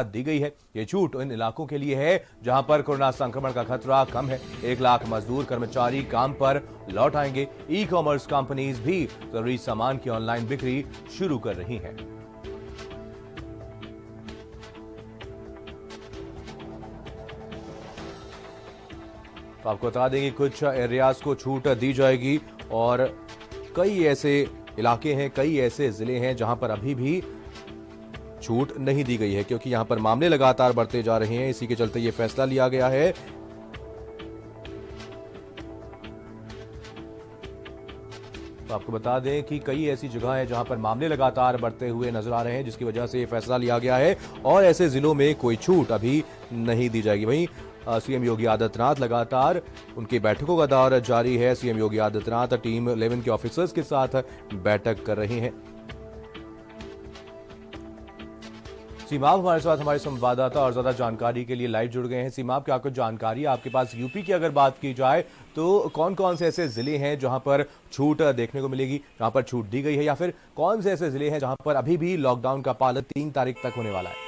दी गई है। ये छूट इन इलाकों के लिए है जहां पर कोरोना संक्रमण का खतरा कम है। 1 लाख मजदूर कर्मचारी काम पर लौट आएंगे। ई कॉमर्स कंपनीज भी जरूरी सामान की ऑनलाइन बिक्री शुरू कर रही हैं। तो आपको बता दें कि कुछ एरियाज को छूट दी जाएगी और कई ऐसे इलाके हैं, कई ऐसे जिले हैं जहां पर अभी भी छूट नहीं दी गई है, क्योंकि यहां पर मामले लगातार बढ़ते जा रहे हैं। इसी के चलते यह फैसला लिया गया है। तो आपको बता दें कि कई ऐसी जगह है जहां पर मामले लगातार बढ़ते हुए नजर आ रहे हैं, जिसकी वजह से यह फैसला लिया गया है और ऐसे जिलों में कोई छूट अभी नहीं दी जाएगी। वहीं सीएम योगी आदित्यनाथ लगातार उनकी बैठकों का दौर जारी है। सीएम योगी आदित्यनाथ टीम 11 के ऑफिसर्स के साथ बैठक कर रहे हैं। सीमा हमारे साथ हमारे संवाददाता और ज्यादा जानकारी के लिए लाइव जुड़ गए हैं। सीमा, क्या कुछ जानकारी है आपके पास? यूपी की अगर बात की जाए तो कौन कौन से ऐसे जिले हैं जहां पर छूट देखने को मिलेगी, जहां पर छूट दी गई है, या फिर कौन से ऐसे जिले हैं जहां पर अभी भी लॉकडाउन का पालन 3 तारीख तक होने वाला है?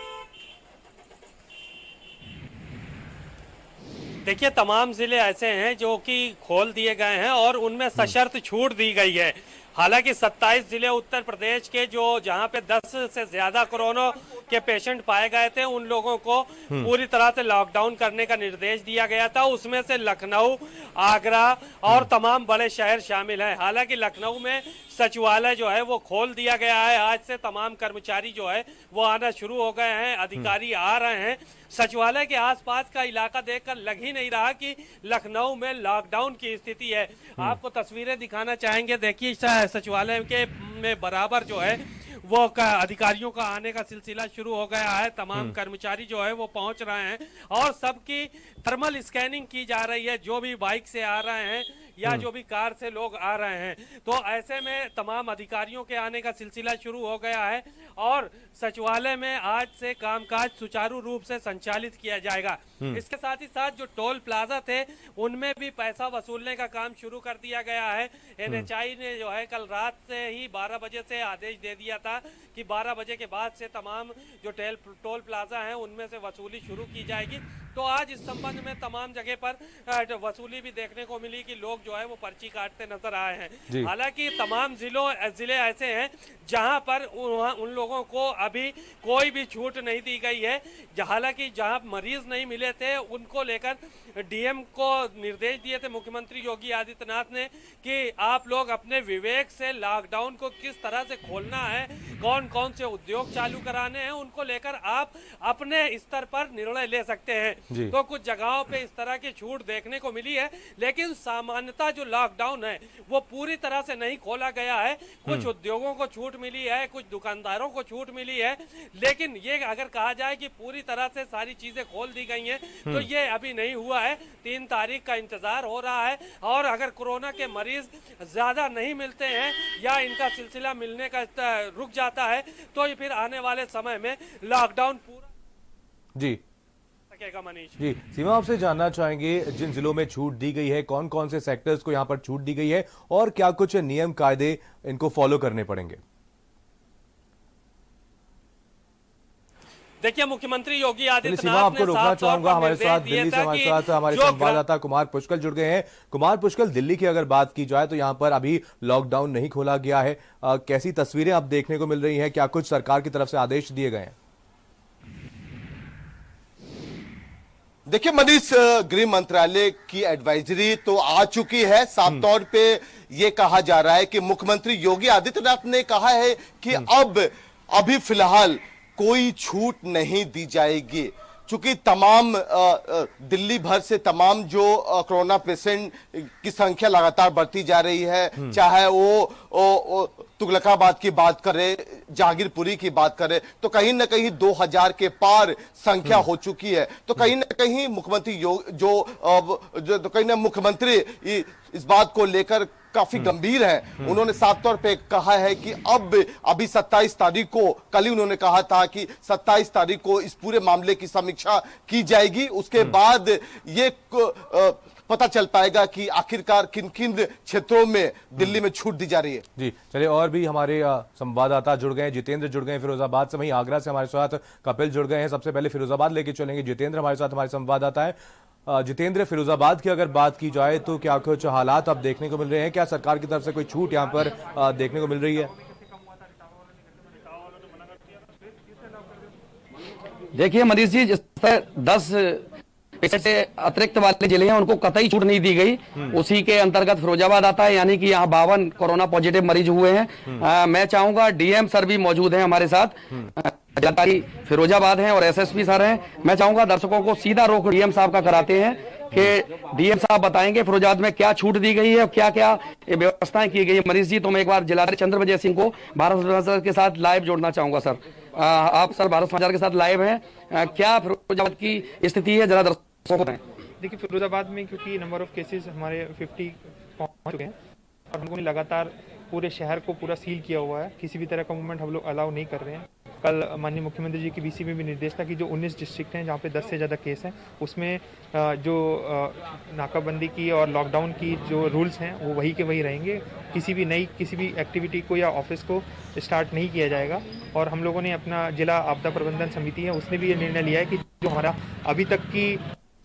देखिए, तमाम जिले ऐसे हैं जो कि खोल दिए गए हैं और उनमें सशर्त छूट दी गई है। हालांकि 27 जिले उत्तर प्रदेश के जो जहां पे 10 से ज्यादा कोरोना के पेशेंट पाए गए थे, उन लोगों को पूरी तरह से लॉकडाउन करने का निर्देश दिया गया था। उसमें से लखनऊ, आगरा और तमाम बड़े शहर शामिल हैं। हालांकि लखनऊ में सचिवालय जो है वो खोल दिया गया है। आज से तमाम कर्मचारी जो है वो आना शुरू हो गए हैं, अधिकारी आ रहे हैं। सचिवालय के आसपास का इलाका देखकर लग ही नहीं रहा कि लखनऊ में लॉकडाउन की स्थिति है। आपको तस्वीरें दिखाना चाहेंगे। देखिए, सचिवालय के में बराबर जो है वो अधिकारियों का आने का सिलसिला शुरू हो गया है। तमाम कर्मचारी जो है वो पहुंच रहे हैं और सबकी थर्मल स्कैनिंग की जा रही है, जो भी बाइक से आ रहे हैं या जो भी कार से लोग आ रहे हैं। तो ऐसे में तमाम अधिकारियों के आने का सिलसिला शुरू हो गया है और सचिवालय में आज से कामकाज सुचारू रूप से संचालित किया जाएगा। इसके साथ ही साथ जो टोल प्लाजा थे उनमें भी पैसा वसूलने का काम शुरू कर दिया गया है। एनएचआई ने जो है कल रात से ही 12 बजे से आदेश दे दिया था कि 12 बजे के बाद से तमाम जो टोल प्लाजा हैं उनमें से वसूली शुरू की जाएगी। तो आज इस संबंध में तमाम जगह पर वसूली भी देखने को मिली कि लोग जो है वो पर्ची काटते नजर आए हैं। हालांकि तमाम जिले ऐसे हैं जहां पर उन लोगों को अभी कोई भी छूट नहीं दी गई है। हालांकि जहां मरीज नहीं मिले थे उनको लेकर डीएम को निर्देश दिए थे मुख्यमंत्री योगी आदित्यनाथ ने कि आप लोग अपने विवेक से लॉकडाउन को किस तरह से खोलना है, कौन कौन से उद्योग चालू कराने हैं, उनको लेकर आप अपने स्तर पर निर्णय ले सकते हैं। तो कुछ जगहों पे इस तरह की छूट देखने को मिली है, लेकिन सामान्यतः जो लॉकडाउन है वो पूरी तरह से नहीं खोला गया है। कुछ उद्योगों को छूट मिली है, कुछ दुकानदारों को छूट मिली है, लेकिन ये अगर कहा जाए कि पूरी तरह से सारी चीजें खोल दी गई हैं तो ये अभी नहीं हुआ है। 3 तारीख का इंतजार हो रहा है और अगर कोरोना के मरीज ज्यादा नहीं मिलते हैं या इनका सिलसिला मिलने का रुक जाता है तो फिर आने वाले समय में लॉकडाउन पूरा जी मनीष जी। सीमा, आपसे जानना चाहेंगे जिन जिलों में छूट दी गई है, कौन कौन से सेक्टर्स को यहां पर छूट दी गई है और क्या कुछ नियम कायदे इनको फॉलो करने पड़ेंगे? देखिए, मुख्यमंत्री योगी आदित्यनाथ सीमा, आपको रोकना चाहूंगा। हमारे साथ दिल्ली से हमारे साथ हमारे संवाददाता कुमार पुष्कल जुड़ गए हैं। कुमार पुष्कल, दिल्ली की अगर बात की जाए तो यहां पर अभी लॉकडाउन नहीं खोला गया है। कैसी तस्वीरें आप देखने को मिल रही हैं? क्या कुछ सरकार की तरफ से आदेश दिए गए हैं? देखिए मनीष, गृह मंत्रालय की एडवाइजरी तो आ चुकी है। साफ तौर पे ये कहा जा रहा है कि मुख्यमंत्री योगी आदित्यनाथ ने कहा है कि अभी फिलहाल कोई छूट नहीं दी जाएगी, चूंकि तमाम दिल्ली भर से तमाम जो कोरोना पेशेंट की संख्या लगातार बढ़ती जा रही है, चाहे वो तुगलकाबाद की बात करें, जहांगीरपुरी की बात करें, तो कहीं ना कहीं 2000 के पार संख्या हो चुकी है। तो कहीं ना कहीं मुख्यमंत्री इस बात को लेकर काफी गंभीर है। उन्होंने साफ तौर पे कहा है कि अभी 27 तारीख को, कल ही उन्होंने कहा था कि 27 तारीख को इस पूरे मामले की समीक्षा की जाएगी। उसके बाद ये पता चल पाएगा कि आखिरकार किन किन क्षेत्रों में दिल्ली में छूट दी जा रही है। जी चलिए, और भी हमारे संवाददाता जुड़ गए हैं। जितेंद्र जुड़ गए हैं फिरोजाबाद से, वहीं आगरा से हमारे साथ कपिल जुड़ गए हैं। सबसे पहले फिरोजाबाद लेके चलेंगे। जितेंद्र हमारे साथ, हमारे संवाददाता है। जितेंद्र, फिरोजाबाद की अगर बात की जाए तो क्या कुछ हालात अब देखने को मिल रहे हैं? क्या सरकार की तरफ से कोई छूट यहाँ पर देखने को मिल रही है? देखिए मनीष जी, जिस तरह 10 पेशेंट से अतिरिक्त वाले जिले हैं उनको कतई छूट नहीं दी गई, उसी के अंतर्गत फिरोजाबाद आता है, यानी कि यहाँ 52 कोरोना पॉजिटिव मरीज हुए हैं। मैं चाहूंगा डीएम सर भी मौजूद हैं हमारे साथ, जिलाधिकारी फिरोजाबाद हैं और एसएसपी सर हैं। मैं चाहूंगा दर्शकों को सीधा रोक डीएम साहब का कराते हैं कि डीएम साहब बताएंगे फिरोजाबाद में क्या छूट दी गई है और क्या क्या व्यवस्थाएं की गई है। मनीष जी, तो मैं एक बार जिलाधिकारी चंद्रविजय सिंह को भारत समाचार के साथ लाइव जोड़ना चाहूंगा। सर आप सर भारत समाचार के साथ लाइव हैं, क्या फिरोजाबाद की स्थिति है, जरा दर्शकों को बताएं। देखिए फिरोजाबाद में क्योंकि नंबर ऑफ केसेस हमारे 50 पहुंच चुके हैं और हम लोगों ने लगातार पूरे शहर को पूरा सील किया हुआ है, किसी भी तरह का मूवमेंट हम लोग अलाउ नहीं कर रहे हैं। कल माननीय मुख्यमंत्री जी की वीसी में भी निर्देश था कि जो 19 डिस्ट्रिक्ट हैं जहाँ पे 10 से ज़्यादा केस हैं उसमें जो नाकाबंदी की और लॉकडाउन की जो रूल्स हैं वो वही के वही रहेंगे। किसी भी एक्टिविटी को या ऑफिस को स्टार्ट नहीं किया जाएगा। और हम लोगों ने अपना जिला आपदा प्रबंधन समिति है उसने भी ये निर्णय लिया है कि जो हमारा अभी तक की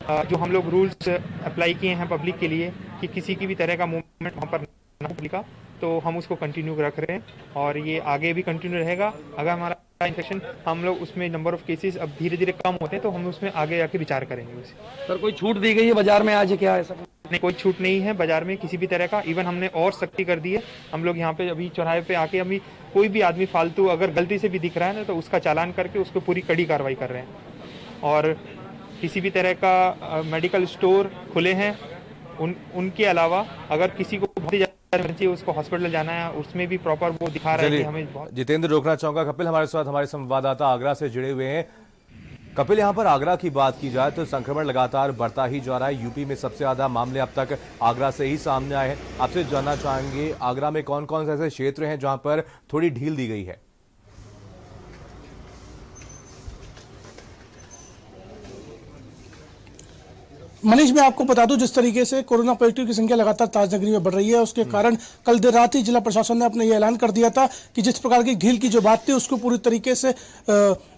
जो हम लोग रूल्स अप्लाई किए हैं पब्लिक के लिए कि किसी की भी तरह का मूवमेंट वहाँ पर ना पब्लिक का, तो हम उसको कंटिन्यू रख रहे हैं और ये आगे भी कंटिन्यू रहेगा। अगर हमारा इन्फेक्शन हम लोग उसमें नंबर ऑफ केसेस अब धीरे धीरे कम होते हैं तो हम उसमें आगे जाके विचार करेंगे उसे। सर कोई छूट दी गई है बाजार में आज, क्या ऐसा? नहीं, कोई छूट नहीं है बाजार में किसी भी तरह का। इवन हमने और सख्ती कर दी है। हम लोग यहाँ पे अभी चौराहे पे आके अभी कोई भी आदमी फालतू अगर गलती से भी दिख रहा है ना तो उसका चालान करके उसको पूरी कड़ी कार्रवाई कर रहे हैं। और किसी भी तरह का मेडिकल स्टोर खुले हैं, उनके अलावा अगर किसी को बहुत ही इमरजेंसी उसको हॉस्पिटल जाना है उसमें भी प्रॉपर वो दिखा रहा है कि हमें बहुत। जितेंद्र, रोकना चाहूंगा कपिल हमारे साथ, हमारे संवाददाता आगरा से जुड़े हुए हैं। कपिल, यहाँ पर आगरा की बात की जाए तो संक्रमण लगातार बढ़ता ही जा रहा है। यूपी में सबसे ज्यादा मामले अब तक आगरा से ही सामने आए हैं। आपसे जानना चाहेंगे आगरा में कौन कौन से ऐसे क्षेत्र हैं जहां पर थोड़ी ढील दी गई है? मनीष, मैं आपको बता दूं, जिस तरीके से कोरोना पॉजिटिव की संख्या लगातार ताजनगरी में बढ़ रही है उसके कारण कल देर रात ही जिला प्रशासन ने अपने ये ऐलान कर दिया था कि जिस प्रकार की ढील की जो बात थी उसको पूरी तरीके से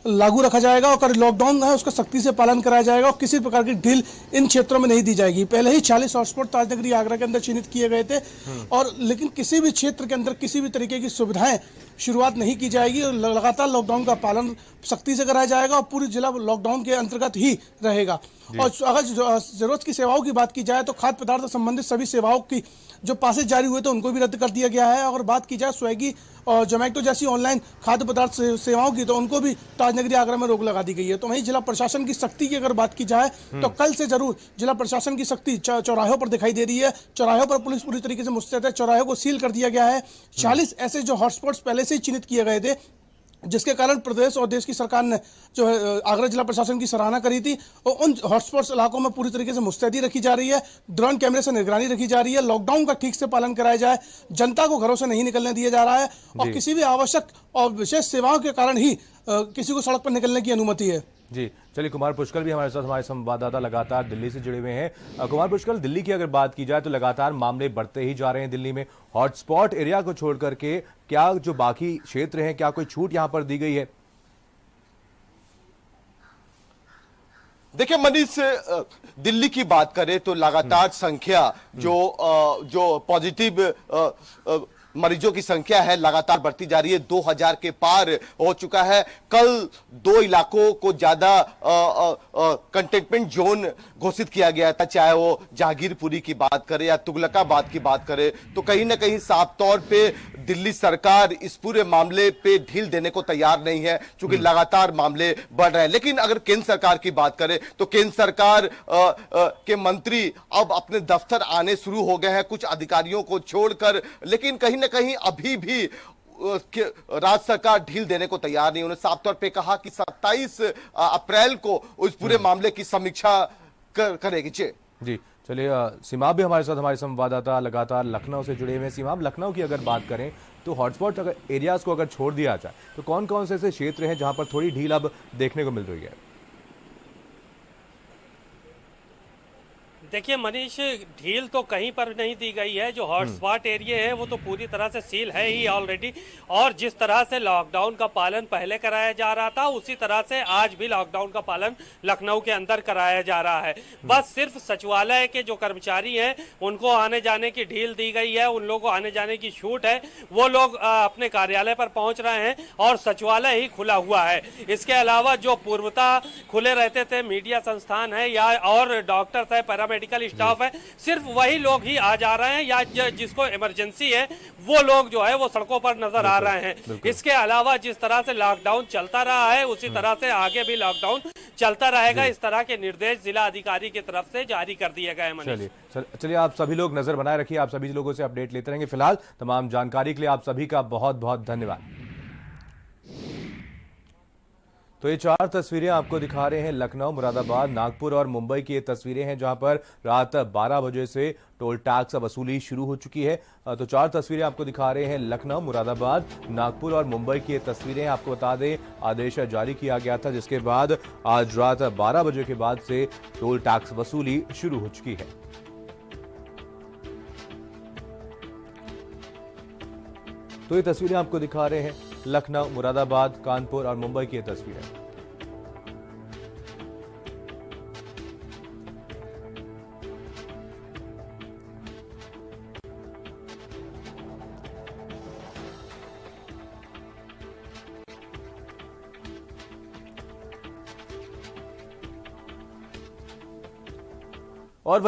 लागू रखा जाएगा और लॉकडाउन है उसका सख्ती से पालन कराया जाएगा और किसी प्रकार की ढील इन क्षेत्रों में नहीं दी जाएगी। पहले ही 40 हॉटस्पॉट ताजनगरी आगरा के अंदर चिन्हित किए गए थे और लेकिन किसी भी क्षेत्र के अंदर किसी भी तरीके की सुविधाएं शुरुआत नहीं की जाएगी और लगातार लॉकडाउन का पालन सख्ती से कराया जाएगा और पूरी जिला लॉकडाउन के अंतर्गत ही रहेगा। और अगर जरूरत की सेवाओं की बात की जाए तो खाद्य पदार्थ से संबंधित सभी सेवाओं की जो पासेज जारी हुए थे उनको भी रद्द कर दिया गया है। अगर बात की जाए स्विगी और जोमेटो जैसी ऑनलाइन खाद्य पदार्थ सेवाओं की तो उनको भी ताजनगरी आगरा में रोक लगा दी गई है। तो वहीं जिला प्रशासन की सख्ती की अगर बात की जाए तो कल से जरूर जिला प्रशासन की सख्ती चौराहों पर दिखाई दे रही है। चौराहों पर पुलिस पूरी तरीके से मुस्तैद है, चौराहों को सील कर दिया गया है। 40 ऐसे जो हॉटस्पॉट्स पहले से ही चिन्हित किए गए थे जिसके कारण प्रदेश और देश की सरकार ने जो है आगरा जिला प्रशासन की सराहना करी थी और उन हॉटस्पॉट्स इलाकों में पूरी तरीके से मुस्तैदी रखी जा रही है। ड्रोन कैमरे से निगरानी रखी जा रही है। लॉकडाउन का ठीक से पालन कराया जाए, जनता को घरों से नहीं निकलने दिया जा रहा है और किसी भी आवश्यक और विशेष सेवाओं के कारण ही किसी को सड़क पर निकलने की अनुमति है। जी चलिए, कुमार पुष्कर भी हमारे साथ, हमारे संवाददाता लगातार दिल्ली से जुड़े हुए हैं। कुमार पुष्कर, दिल्ली की अगर बात की जाए तो लगातार मामले बढ़ते ही जा रहे हैं दिल्ली में। हॉटस्पॉट एरिया को छोड़ करके क्या जो बाकी क्षेत्र हैं, क्या कोई छूट यहां पर दी गई है? देखिए मनीष, दिल्ली की बात करें तो लगातार संख्या जो पॉजिटिव मरीजों की संख्या है लगातार बढ़ती जा रही है। 2000 के पार हो चुका है। कल 2 इलाकों को ज्यादा कंटेनमेंट जोन घोषित किया गया था, चाहे वो जहांगीरपुरी की बात करें या तुगलकाबाद की बात करें। तो कहीं ना कहीं साफ तौर पे दिल्ली सरकार इस पूरे मामले पे ढील देने को तैयार नहीं है क्योंकि लगातार मामले बढ़ रहे हैं। लेकिन अगर केंद्र सरकार की बात करें तो केंद्र सरकार के मंत्री अब अपने दफ्तर आने शुरू हो गए हैं कुछ अधिकारियों को छोड़कर, लेकिन कहीं ना कहीं अभी भी राज्य सरकार ढील देने को तैयार नहीं। उन्होंने साफ तौर पे कहा कि 27 अप्रैल को उस पूरे मामले की समीक्षा करेगी। जी चलिए, सीमाब भी हमारे साथ, हमारे संवाददाता लगातार लखनऊ से जुड़े हुए हैं। सीमाब, लखनऊ की अगर बात करें तो हॉटस्पॉट अगर एरियाज को अगर छोड़ दिया जाए तो कौन कौन से ऐसे क्षेत्र हैं जहां पर थोड़ी ढील अब देखने को मिल रही है? देखिए मनीष, ढील तो कहीं पर नहीं दी गई है। जो हॉटस्पॉट एरिया है वो तो पूरी तरह से सील है ही ऑलरेडी, और जिस तरह से लॉकडाउन का पालन पहले कराया जा रहा था उसी तरह से आज भी लॉकडाउन का पालन लखनऊ के अंदर कराया जा रहा है। बस सिर्फ सचिवालय के जो कर्मचारी हैं उनको आने जाने की ढील दी गई है, उन लोगों को आने जाने की छूट है। वो लोग अपने कार्यालय पर पहुंच रहे हैं और सचिवालय ही खुला हुआ है। इसके अलावा जो पूर्वता खुले रहते थे, मीडिया संस्थान है या और डॉक्टर्स है, पैरामेडिकल स्टाफ है, सिर्फ वही लोग ही आ जा रहे हैं, या जिसको इमरजेंसी है वो लोग जो है वो सड़कों पर नजर आ रहे हैं। इसके अलावा जिस तरह से लॉकडाउन चलता रहा है उसी तरह से आगे भी लॉकडाउन चलता रहेगा। इस तरह के निर्देश जिला अधिकारी की तरफ से जारी कर दिए गए हैं। चलिए आप सभी लोग नजर बनाए रखिए, आप सभी लोगों से अपडेट लेते रहेंगे। फिलहाल तमाम जानकारी के लिए आप सभी का बहुत बहुत धन्यवाद। तो ये 4 तस्वीरें आपको दिखा रहे हैं लखनऊ, मुरादाबाद, नागपुर और मुंबई की ये तस्वीरें हैं जहां पर रात 12 बजे से टोल टैक्स वसूली शुरू हो चुकी है। तो 4 तस्वीरें आपको दिखा रहे हैं लखनऊ, मुरादाबाद, नागपुर और मुंबई की ये तस्वीरें। आपको बता दें आदेश जारी किया गया था जिसके बाद आज रात 12 बजे के बाद से टोल टैक्स वसूली शुरू हो चुकी है। तो ये तस्वीरें आपको दिखा रहे हैं लखनऊ, मुरादाबाद, कानपुर और मुंबई की ये तस्वीरें। और वही